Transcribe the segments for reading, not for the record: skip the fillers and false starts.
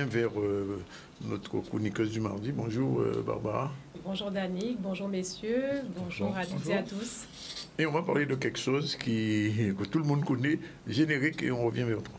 revient vers notre chroniqueuse du mardi. Bonjour Barbara. Bonjour Danick, bonjour messieurs, bonjour à toutes et à tous. Et on va parler de quelque chose que tout le monde connaît, générique, et on revient vers toi.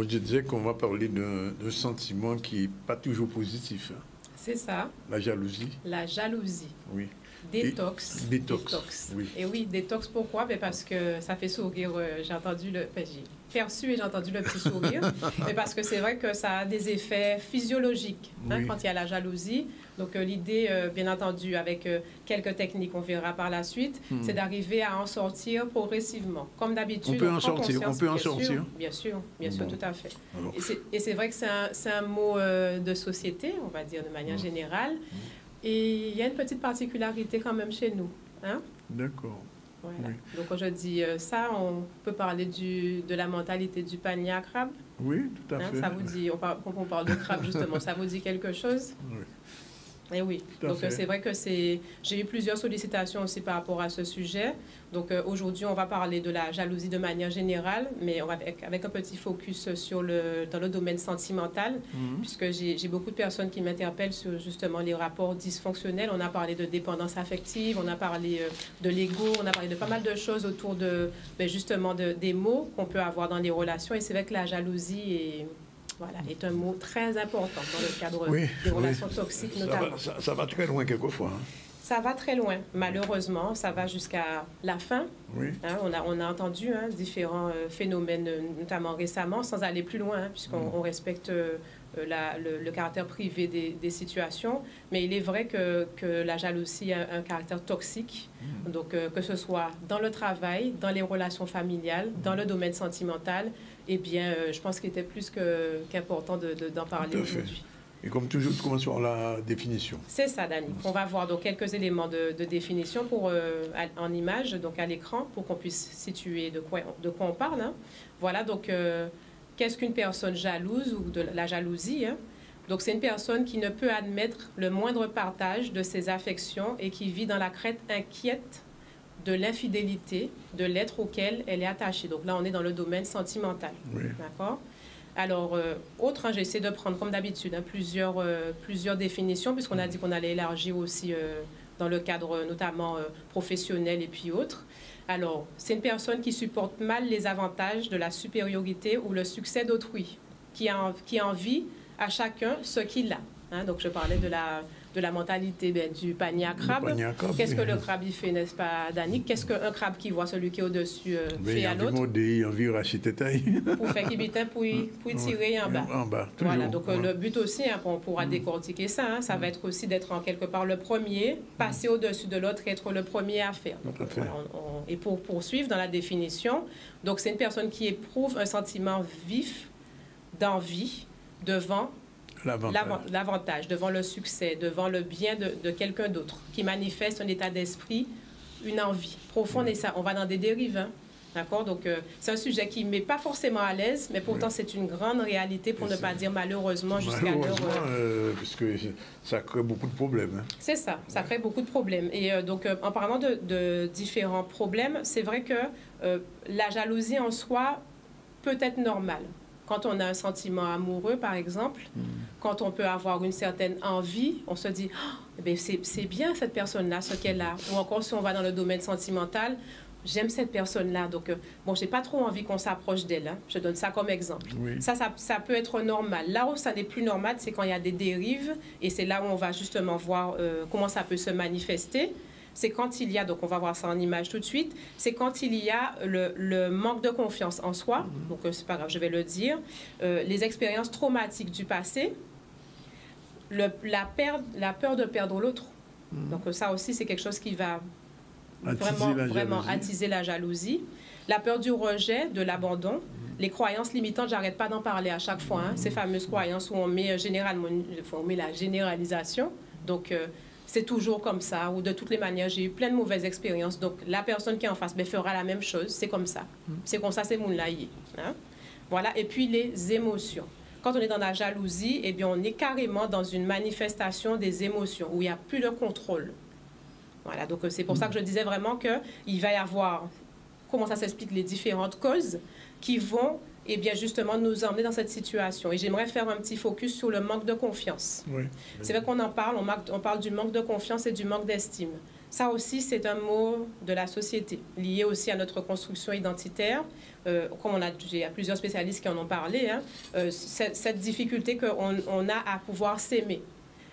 Je disais qu'on va parler d'un sentiment qui n'est pas toujours positif. C'est ça. La jalousie. La jalousie. Oui. Détox. Détox. Oui. Et oui, détox, pourquoi? Parce que ça fait sourire. J'ai perçu et j'ai entendu le petit sourire. Mais parce que c'est vrai que ça a des effets physiologiques Oui. quand il y a la jalousie. Donc l'idée, bien entendu, avec quelques techniques, on verra par la suite, c'est d'arriver à en sortir progressivement. Comme d'habitude, On peut en sortir. Bien sûr, tout à fait. Alors. Et c'est vrai que c'est un mot de société, on va dire de manière générale. Et il y a une petite particularité quand même chez nous. Hein? D'accord. Voilà. Oui. Donc quand je dis ça, on peut parler de la mentalité du panier à crabe. Oui, tout à fait. Ça vous dit, on parle de crabe justement, ça vous dit quelque chose? Oui. Et oui, donc c'est vrai que j'ai eu plusieurs sollicitations aussi par rapport à ce sujet. Donc aujourd'hui, on va parler de la jalousie de manière générale, mais on va avec un petit focus dans le domaine sentimental, puisque j'ai beaucoup de personnes qui m'interpellent sur justement les rapports dysfonctionnels. On a parlé de dépendance affective, on a parlé de l'ego, on a parlé de pas mal de choses autour de justement des mots qu'on peut avoir dans les relations. Et c'est vrai que la jalousie est un mot très important dans le cadre des relations toxiques notamment. Ça va très loin quelquefois. Hein. Ça va très loin, malheureusement. Ça va jusqu'à la fin. Oui. Hein, on a entendu différents phénomènes, notamment récemment, sans aller plus loin, puisqu'on respecte le caractère privé des situations. Mais il est vrai que la jalousie a un caractère toxique. Donc, que ce soit dans le travail, dans les relations familiales, dans le domaine sentimental, eh bien, je pense qu'il était plus qu'important d'en parler aujourd'hui. Et comme toujours, tu commences par la définition. C'est ça, Danick. On va voir donc quelques éléments de définition en image, donc à l'écran, pour qu'on puisse situer de quoi on parle. Hein. Voilà, donc, qu'est-ce qu'une personne jalouse ou de la jalousie? Hein? Donc, c'est une personne qui ne peut admettre le moindre partage de ses affections et qui vit dans la crainte inquiète de l'infidélité de l'être auquel elle est attachée. Donc là, on est dans le domaine sentimental. Oui. D'accord? Alors, j'ai essayé de prendre, comme d'habitude, plusieurs définitions, puisqu'on a dit qu'on allait élargir aussi dans le cadre notamment professionnel et puis autres. Alors, c'est une personne qui supporte mal les avantages de la supériorité ou le succès d'autrui, qui envie à chacun ce qu'il a. Hein? Donc, je parlais de la mentalité du panier à crabe. Qu'est-ce que le crabe il fait, n'est-ce pas, Danick? Qu'est-ce qu'un crabe qui voit celui qui est au-dessus fait à l'autre? Il a envie de racheter taille. Pour faire qu'il bitin, pour tirer en bas. En bas, toujours. Voilà, donc le but aussi, on pourra décortiquer ça, ça va être aussi d'être en quelque part le premier, passer au-dessus de l'autre et être le premier à faire. Donc, et pour poursuivre dans la définition, donc c'est une personne qui éprouve un sentiment vif d'envie devant l'avantage, devant le succès, devant le bien de quelqu'un d'autre, qui manifeste un état d'esprit, une envie profonde, et ça, on va dans des dérives, hein, d'accord? Donc, c'est un sujet qui ne met pas forcément à l'aise, mais pourtant, c'est une grande réalité, pour ne pas dire malheureusement, jusqu'à l'heure... puisque ça crée beaucoup de problèmes. Hein. C'est ça, ça crée beaucoup de problèmes. Et donc, en parlant de différents problèmes, c'est vrai que la jalousie en soi peut être normale. Quand on a un sentiment amoureux, par exemple, quand on peut avoir une certaine envie, on se dit oh, c'est bien cette personne-là, ce qu'elle a. Ou encore, si on va dans le domaine sentimental, j'aime cette personne-là. Donc, bon, j'ai pas trop envie qu'on s'approche d'elle. Hein. Je donne ça comme exemple. Oui. Ça peut être normal. Là où ça n'est plus normal, c'est quand il y a des dérives. Et c'est là où on va justement voir comment ça peut se manifester. C'est quand il y a, donc on va voir ça en image tout de suite, c'est quand il y a le manque de confiance en soi, donc c'est pas grave, je vais le dire, les expériences traumatiques du passé, la peur de perdre l'autre. Donc ça aussi, c'est quelque chose qui va vraiment attiser la jalousie. La peur du rejet, de l'abandon. Les croyances limitantes, j'arrête pas d'en parler à chaque fois. Ces fameuses croyances où on met la généralisation. Donc, c'est toujours comme ça, ou de toutes les manières, j'ai eu plein de mauvaises expériences. Donc, la personne qui est en face fera la même chose. C'est comme ça. C'est comme ça, c'est mon laïe. Voilà. Et puis, les émotions. Quand on est dans la jalousie, eh bien, on est carrément dans une manifestation des émotions, où il n'y a plus de contrôle. Voilà. Donc, c'est pour ça que je disais vraiment qu'il va y avoir, comment ça s'explique, les différentes causes qui vont, eh bien, justement, nous emmener dans cette situation. Et j'aimerais faire un petit focus sur le manque de confiance. Oui. C'est vrai qu'on en parle, on parle du manque de confiance et du manque d'estime. Ça aussi, c'est un mot de la société, lié aussi à notre construction identitaire. Comme il y a plusieurs spécialistes qui en ont parlé, cette difficulté qu'on a à pouvoir s'aimer.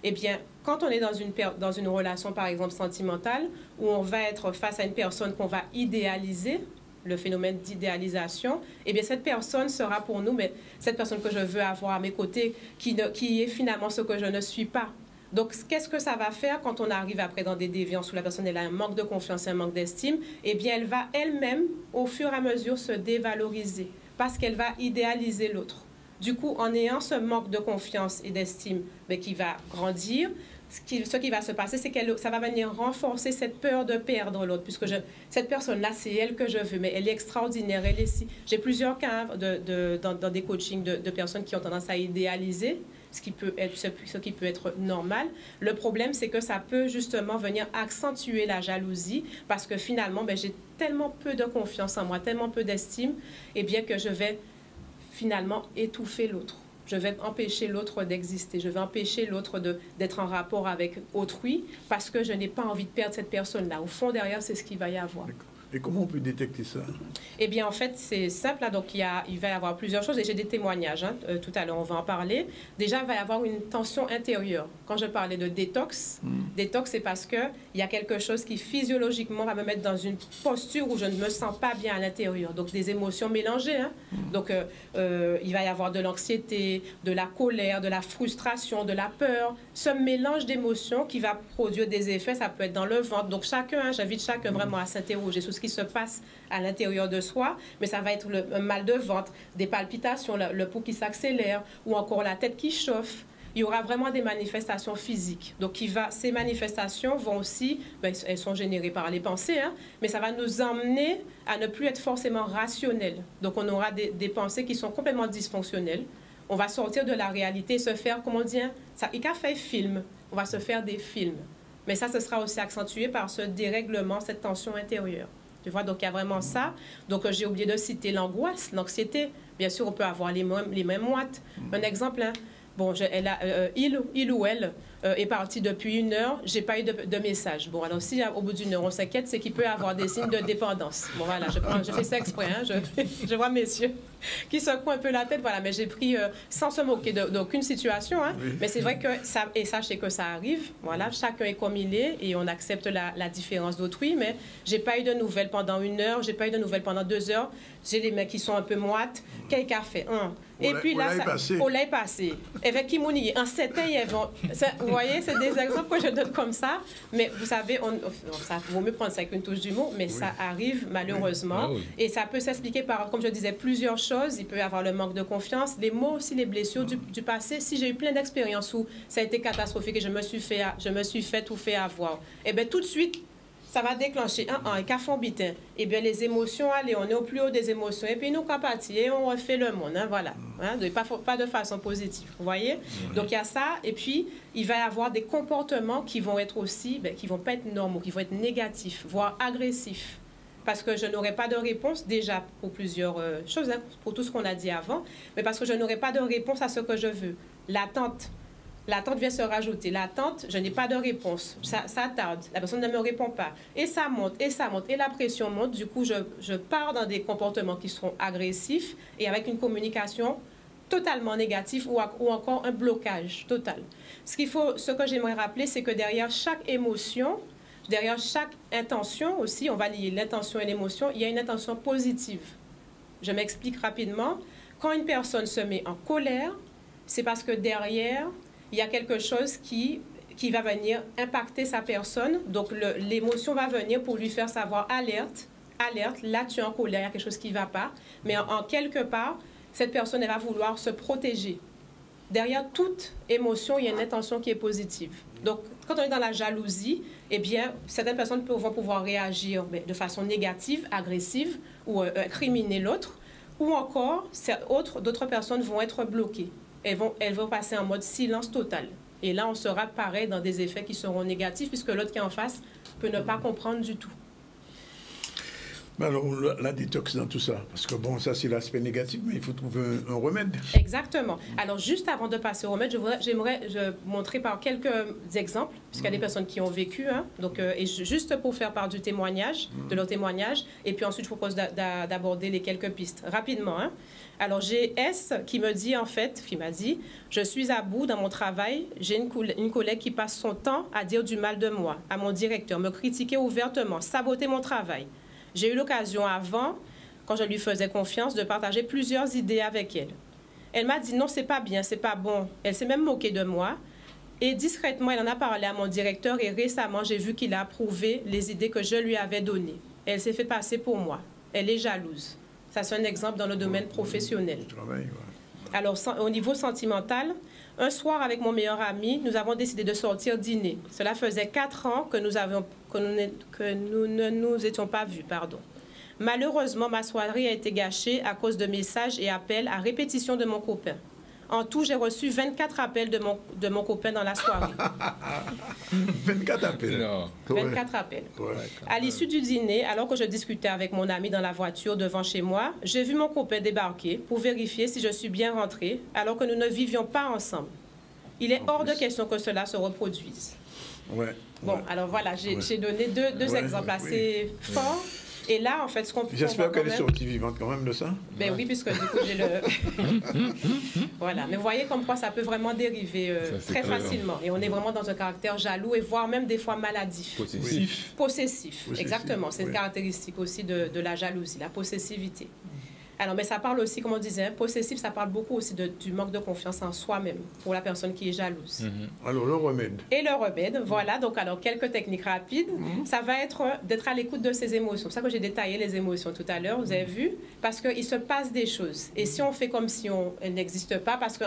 Eh bien, quand on est dans une relation, par exemple, sentimentale, où on va être face à une personne qu'on va idéaliser, le phénomène d'idéalisation, eh bien, cette personne sera pour nous, mais cette personne que je veux avoir à mes côtés, qui est finalement ce que je ne suis pas. Donc, qu'est-ce que ça va faire quand on arrive après dans des déviances où la personne elle a un manque de confiance et un manque d'estime? Eh bien, elle va elle-même, au fur et à mesure, se dévaloriser parce qu'elle va idéaliser l'autre. Du coup, en ayant ce manque de confiance et d'estime qui va grandir, ce qui va se passer, c'est que ça va venir renforcer cette peur de perdre l'autre, puisque cette personne-là, c'est elle que je veux, mais elle est extraordinaire, elle est si... J'ai plusieurs cas dans des coachings de personnes qui ont tendance à idéaliser, ce qui peut être normal. Le problème, c'est que ça peut justement venir accentuer la jalousie, parce que finalement, j'ai tellement peu de confiance en moi, tellement peu d'estime, et bien que je vais finalement étouffer l'autre. Je vais empêcher l'autre d'exister. Je vais empêcher l'autre d'être en rapport avec autrui parce que je n'ai pas envie de perdre cette personne-là. Au fond, derrière, c'est ce qu'il va y avoir. Et comment on peut détecter ça? Eh bien, en fait, c'est simple. Donc, il va y avoir plusieurs choses. Et j'ai des témoignages. Tout à l'heure, on va en parler. Déjà, il va y avoir une tension intérieure. Quand je parlais de détox, détox, c'est parce qu'il y a quelque chose qui, physiologiquement, va me mettre dans une posture où je ne me sens pas bien à l'intérieur. Donc, des émotions mélangées. Donc, il va y avoir de l'anxiété, de la colère, de la frustration, de la peur. Ce mélange d'émotions qui va produire des effets, ça peut être dans le ventre. Donc, j'invite chacun vraiment à s'interroger sur ce qui se passe à l'intérieur de soi, mais ça va être un mal de ventre, des palpitations, le pouls qui s'accélère ou encore la tête qui chauffe. Il y aura vraiment des manifestations physiques. Donc, ces manifestations vont aussi, elles sont générées par les pensées, mais ça va nous emmener à ne plus être forcément rationnels. Donc, on aura des pensées qui sont complètement dysfonctionnelles. On va sortir de la réalité et se faire, comment dire, ça, il a fait film. On va se faire des films. Mais ça, ce sera aussi accentué par ce dérèglement, cette tension intérieure. Tu vois, donc il y a vraiment ça. Donc, j'ai oublié de citer l'angoisse, l'anxiété. Bien sûr, on peut avoir les mêmes moites. Un exemple, bon, il ou elle est parti depuis 1 heure, j'ai pas eu de message. Bon, alors si au bout d'1 heure on s'inquiète, c'est qu'il peut avoir des signes de dépendance. Bon, voilà, je fais ça exprès, je vois messieurs qui secouent un peu la tête, voilà, mais j'ai pris sans se moquer d'aucune situation, oui. Mais c'est vrai que sachez que ça arrive, voilà, chacun est comme il est et on accepte la différence d'autrui, mais j'ai pas eu de nouvelles pendant 1 heure, j'ai pas eu de nouvelles pendant 2 heures, j'ai les mecs qui sont un peu moites, quelqu'un fait et puis là, on l'a passé. Avec qui mon en 7 ans, vous voyez, c'est des exemples que je donne comme ça, mais vous savez, ça vaut mieux prendre ça avec une touche d'humour, mais ça arrive malheureusement, et ça peut s'expliquer par, comme je disais, plusieurs choses. Il peut y avoir le manque de confiance, les mots aussi, les blessures du passé. Si j'ai eu plein d'expériences où ça a été catastrophique et je me suis fait tout fait avoir, et bien tout de suite, ça va déclencher et qu'à fond bitin. Eh bien, les émotions, allez, on est au plus haut des émotions. Et puis, nous, qu'à partir, et on refait le monde. Voilà. Pas de façon positive. Vous voyez? Donc, il y a ça. Et puis, il va y avoir des comportements qui vont être aussi, qui vont pas être normaux, qui vont être négatifs, voire agressifs. Parce que je n'aurai pas de réponse, déjà, pour plusieurs choses, pour tout ce qu'on a dit avant, mais parce que je n'aurai pas de réponse à ce que je veux. L'attente. L'attente vient se rajouter. L'attente, je n'ai pas de réponse. Ça tarde. La personne ne me répond pas. Et ça monte, et ça monte. Et la pression monte. Du coup, je pars dans des comportements qui seront agressifs et avec une communication totalement négative ou encore un blocage total. Ce que j'aimerais rappeler, c'est que derrière chaque émotion, derrière chaque intention aussi, on va lier l'intention et l'émotion, il y a une intention positive. Je m'explique rapidement. Quand une personne se met en colère, c'est parce que derrière, il y a quelque chose qui va venir impacter sa personne. Donc, l'émotion va venir pour lui faire savoir alerte, là tu es en colère, il y a quelque chose qui ne va pas. Mais en quelque part, cette personne, elle va vouloir se protéger. Derrière toute émotion, il y a une intention qui est positive. Donc, quand on est dans la jalousie, eh bien, certaines personnes vont pouvoir réagir de façon négative, agressive ou incriminer l'autre. Ou encore, d'autres personnes vont être bloquées. Elles vont passer en mode silence total. Et là, on sera pareil dans des effets qui seront négatifs puisque l'autre qui est en face peut ne pas comprendre du tout. Alors, la détox dans tout ça, parce que bon, ça c'est l'aspect négatif, mais il faut trouver un remède. Exactement. Alors, juste avant de passer au remède, j'aimerais montrer par quelques exemples, puisqu'il y a des personnes qui ont vécu, hein, donc, et juste pour faire part du témoignage, de leur témoignage, et puis ensuite je propose d'aborder les quelques pistes rapidement. Hein. Alors, j'ai S qui me dit, en fait, qui m'a dit, je suis à bout dans mon travail, j'ai une collègue qui passe son temps à dire du mal de moi, à mon directeur, me critiquer ouvertement, saboter mon travail. J'ai eu l'occasion avant, quand je lui faisais confiance, de partager plusieurs idées avec elle. Elle m'a dit non, c'est pas bien, c'est pas bon. Elle s'est même moquée de moi. Et discrètement, elle en a parlé à mon directeur et récemment, j'ai vu qu'il a approuvé les idées que je lui avais données. Elle s'est fait passer pour moi. Elle est jalouse. Ça, c'est un exemple dans le domaine professionnel. Alors, au niveau sentimental, un soir, avec mon meilleur ami, nous avons décidé de sortir dîner. Cela faisait 4 ans que nous ne nous étions pas vus. Malheureusement, ma soirée a été gâchée à cause de messages et appels à répétition de mon copain. En tout, j'ai reçu 24 appels de mon copain dans la soirée. 24 appels? Non. 24 appels. Ouais. À l'issue du dîner, alors que je discutais avec mon ami dans la voiture devant chez moi, j'ai vu mon copain débarquer pour vérifier si je suis bien rentrée, alors que nous ne vivions pas ensemble. Il est hors de question que cela se reproduise. Ouais. Bon, alors voilà, j'ai donné deux exemples assez forts. Et là, en fait, ce qu'on peut... J'espère qu'elle est sortie vivante quand même de ça. Ben oui, puisque du coup, j'ai le... Voilà, mais vous voyez comme quoi ça peut vraiment dériver très facilement. Et on est vraiment dans un caractère jaloux et voire même des fois maladif. Possessif. Possessif, exactement. C'est une caractéristique aussi de la jalousie, la possessivité. Alors, mais ça parle aussi, comme on disait, possessif, ça parle beaucoup aussi du manque de confiance en soi-même pour la personne qui est jalouse. Alors, le remède. Et le remède, voilà. Donc, alors, quelques techniques rapides. Ça va être d'être à l'écoute de ses émotions. C'est pour ça que j'ai détaillé les émotions tout à l'heure, vous avez vu, parce qu'il se passe des choses. Et si on fait comme si elles n'existent pas, parce que,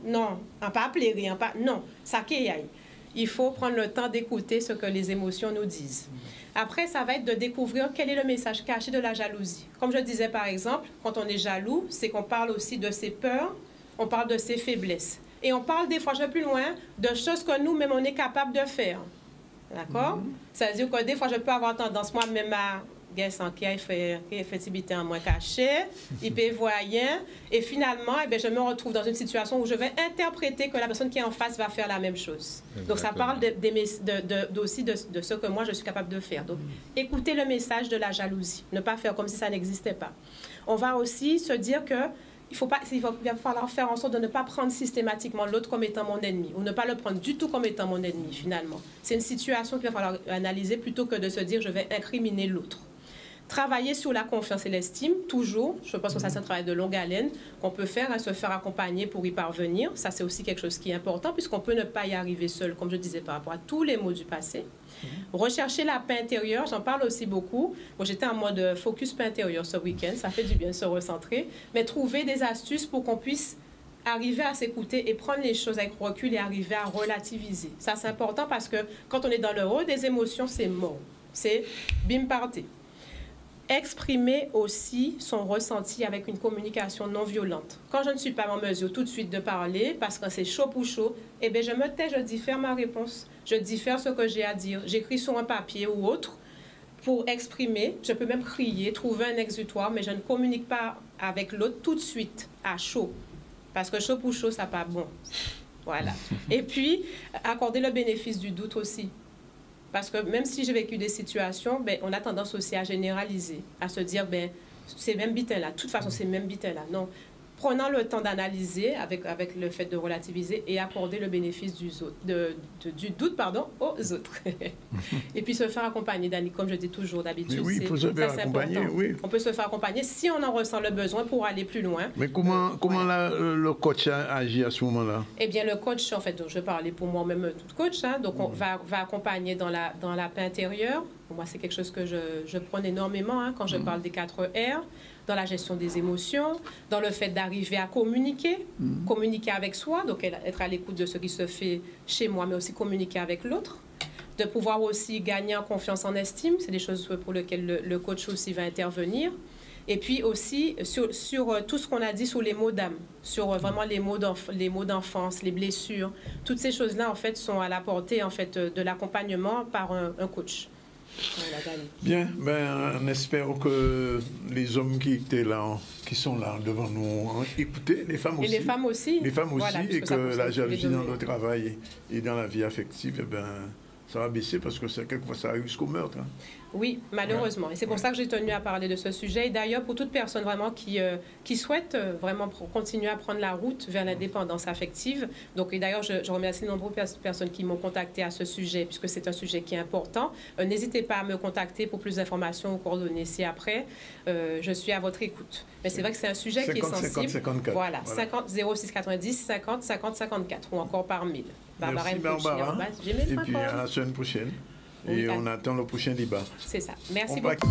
non, pas appeler rien, non, ça qui aille. Il faut prendre le temps d'écouter ce que les émotions nous disent. Après, ça va être de découvrir quel est le message caché de la jalousie. Comme je disais, par exemple, quand on est jaloux, c'est qu'on parle aussi de ses peurs, on parle de ses faiblesses. Et on parle des fois, je vais plus loin, de choses que nous-mêmes, on est capable de faire. D'accord? C'est-à-dire que des fois, je peux avoir tendance moi-même à... qui a effectivité en moins cachée, hypervoyant, et finalement, je me retrouve dans une situation où je vais interpréter que la personne qui est en face va faire la même chose. Exactement. Donc, ça parle aussi de ce que moi, je suis capable de faire. Donc, écoutez le message de la jalousie, ne pas faire comme si ça n'existait pas. On va aussi se dire que il va falloir faire en sorte de ne pas prendre systématiquement l'autre comme étant mon ennemi, ou ne pas le prendre du tout comme étant mon ennemi, finalement. C'est une situation qu'il va falloir analyser plutôt que de se dire « je vais incriminer l'autre ». Travailler sur la confiance et l'estime, toujours. Je pense que ça, c'est un travail de longue haleine qu'on peut faire, se faire accompagner pour y parvenir. Ça, c'est aussi quelque chose qui est important, puisqu'on peut ne pas y arriver seul, comme je disais, par rapport à tous les maux du passé. Rechercher la paix intérieure, j'en parle aussi beaucoup. Moi, j'étais en mode focus paix intérieure ce week-end. Ça fait du bien de se recentrer. Mais trouver des astuces pour qu'on puisse arriver à s'écouter et prendre les choses avec recul et arriver à relativiser. Ça, c'est important parce que quand on est dans le haut des émotions, c'est mort. C'est bim parti. Exprimer aussi son ressenti avec une communication non violente. Quand je ne suis pas en mesure tout de suite de parler, parce que c'est chaud pour chaud, je me tais, je diffère ma réponse. Je diffère ce que j'ai à dire. J'écris sur un papier ou autre pour exprimer. Je peux même crier, trouver un exutoire, mais je ne communique pas avec l'autre tout de suite, à chaud. Parce que chaud pour chaud, ça n'est pas bon. Voilà. Et puis, accorder le bénéfice du doute aussi. Parce que même si j'ai vécu des situations, on a tendance aussi à généraliser, à se dire, c'est même bitin là. De toute façon, c'est même bitin là. Non. prenant le temps d'analyser avec le fait de relativiser et accorder le bénéfice du doute aux autres. Et puis se faire accompagner, Dani, comme je dis toujours d'habitude. Oui, il faut se faire accompagner, oui. On peut se faire accompagner si on en ressent le besoin pour aller plus loin. Mais comment le coach agit à ce moment-là? Eh bien, le coach, en fait, je parlais pour moi-même toute coach, hein, donc on va accompagner dans la paix intérieure. Pour moi, c'est quelque chose que je prône énormément hein, quand je parle des 4 R, dans la gestion des émotions, dans le fait d'arriver à communiquer avec soi, donc être à l'écoute de ce qui se fait chez moi, mais aussi communiquer avec l'autre, de pouvoir aussi gagner en confiance en estime, c'est des choses pour lesquelles le coach aussi va intervenir. Et puis aussi sur tout ce qu'on a dit sur les mots d'âme, sur vraiment les mots d'enfance, les blessures, toutes ces choses-là en fait sont à la portée en fait de l'accompagnement par un coach. Voilà, bien, on espère que les hommes qui étaient là, qui sont là devant nous, ont écouté, les femmes aussi. Et les femmes aussi. Les femmes aussi, voilà, et que la jalousie dans le travail et dans la vie affective, ça va baisser parce que quelquefois ça arrive jusqu'au meurtre. Hein. Oui, malheureusement. Et c'est pour ça que j'ai tenu à parler de ce sujet. Et d'ailleurs, pour toute personne vraiment qui souhaite vraiment continuer à prendre la route vers l'indépendance affective. Donc, et d'ailleurs, je remercie de nombreuses personnes qui m'ont contacté à ce sujet, puisque c'est un sujet qui est important. N'hésitez pas à me contacter pour plus d'informations ou coordonnées ci-après. Je suis à votre écoute. Mais c'est vrai que c'est un sujet qui est sensible. 50 54. Voilà, 50 06 90 50 50 54 ou encore par mail. Merci Barbara. Et puis à la semaine prochaine. Et on attend le prochain débat. C'est ça. Merci beaucoup.